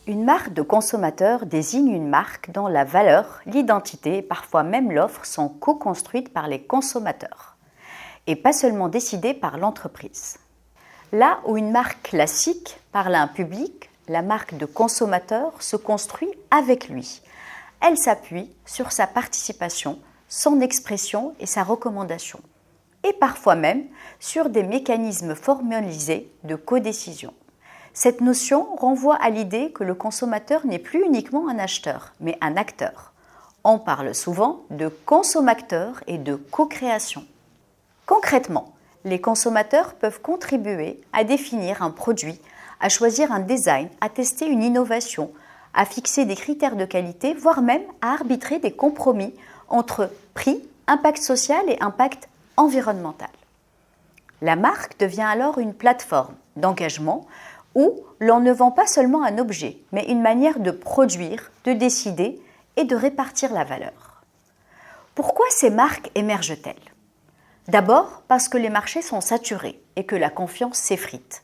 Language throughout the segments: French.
Une marque de consommateur désigne une marque dont la valeur, l'identité et parfois même l'offre sont co-construites par les consommateurs et pas seulement décidées par l'entreprise. Là où une marque classique parle à un public, la marque de consommateur se construit avec lui. Elle s'appuie sur sa participation, son expression et sa recommandation, et parfois même sur des mécanismes formalisés de codécision. Cette notion renvoie à l'idée que le consommateur n'est plus uniquement un acheteur, mais un acteur. On parle souvent de consommateur et de co-création. Concrètement, les consommateurs peuvent contribuer à définir un produit, à choisir un design, à tester une innovation, à fixer des critères de qualité, voire même à arbitrer des compromis entre prix, impact social et impact environnemental. La marque devient alors une plateforme d'engagement où l'on ne vend pas seulement un objet, mais une manière de produire, de décider et de répartir la valeur. Pourquoi ces marques émergent-elles ? D'abord parce que les marchés sont saturés et que la confiance s'effrite.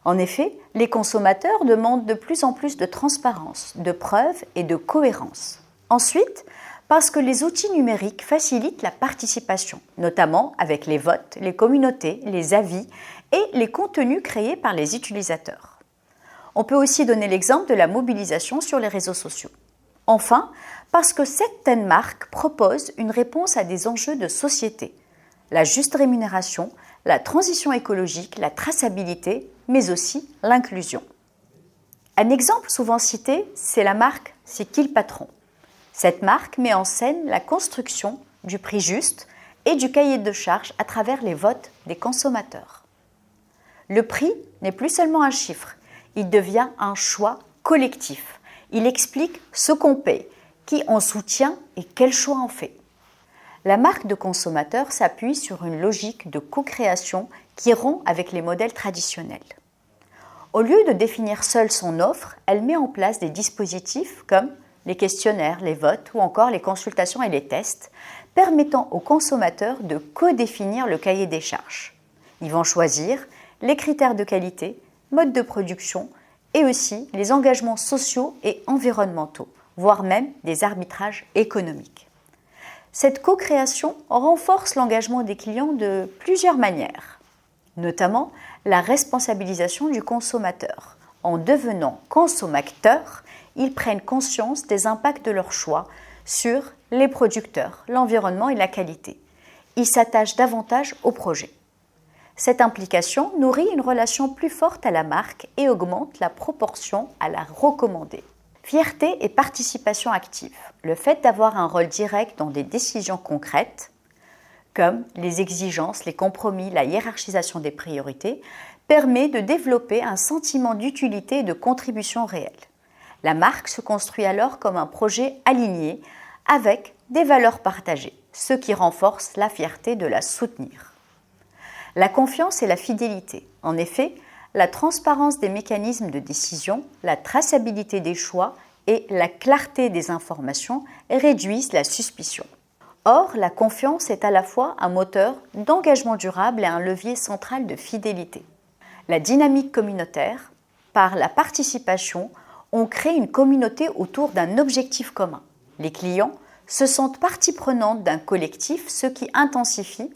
En effet, les consommateurs demandent de plus en plus de transparence, de preuves et de cohérence. Ensuite, parce que les outils numériques facilitent la participation, notamment avec les votes, les communautés, les avis et les contenus créés par les utilisateurs. On peut aussi donner l'exemple de la mobilisation sur les réseaux sociaux. Enfin, parce que certaines marques proposent une réponse à des enjeux de société, la juste rémunération, la transition écologique, la traçabilité, mais aussi l'inclusion. Un exemple souvent cité, c'est la marque C'est qui le patron ? Cette marque met en scène la construction du prix juste et du cahier de charges à travers les votes des consommateurs. Le prix n'est plus seulement un chiffre, il devient un choix collectif. Il explique ce qu'on paie, qui on soutient et quel choix on fait. La marque de consommateur s'appuie sur une logique de co-création qui rompt avec les modèles traditionnels. Au lieu de définir seule son offre, elle met en place des dispositifs comme les questionnaires, les votes ou encore les consultations et les tests, permettant aux consommateurs de co-définir le cahier des charges. Ils vont choisir les critères de qualité, mode de production et aussi les engagements sociaux et environnementaux, voire même des arbitrages économiques. Cette co-création renforce l'engagement des clients de plusieurs manières, notamment la responsabilisation du consommateur. En devenant consommateur, ils prennent conscience des impacts de leurs choix sur les producteurs, l'environnement et la qualité. Ils s'attachent davantage au projet. Cette implication nourrit une relation plus forte à la marque et augmente la proportion à la recommander. Fierté et participation active. Le fait d'avoir un rôle direct dans des décisions concrètes, comme les exigences, les compromis, la hiérarchisation des priorités, permet de développer un sentiment d'utilité et de contribution réelle. La marque se construit alors comme un projet aligné avec des valeurs partagées, ce qui renforce la fierté de la soutenir. La confiance et la fidélité. En effet, la transparence des mécanismes de décision, la traçabilité des choix et la clarté des informations réduisent la suspicion. Or, la confiance est à la fois un moteur d'engagement durable et un levier central de fidélité. La dynamique communautaire, par la participation, on crée une communauté autour d'un objectif commun. Les clients se sentent partie prenante d'un collectif, ce qui intensifie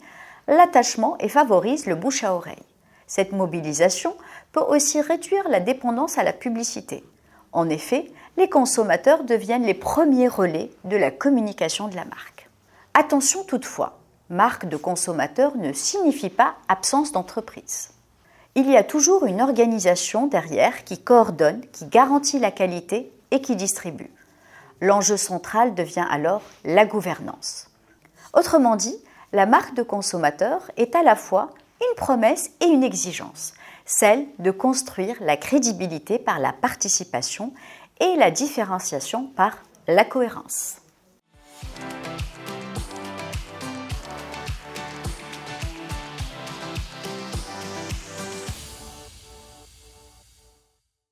l'attachement et favorise le bouche à oreille. Cette mobilisation peut aussi réduire la dépendance à la publicité. En effet, les consommateurs deviennent les premiers relais de la communication de la marque. Attention toutefois, marque de consommateur ne signifie pas absence d'entreprise. Il y a toujours une organisation derrière qui coordonne, qui garantit la qualité et qui distribue. L'enjeu central devient alors la gouvernance. Autrement dit, la marque de consommateur est à la fois une promesse et une exigence, celle de construire la crédibilité par la participation et la différenciation par la cohérence.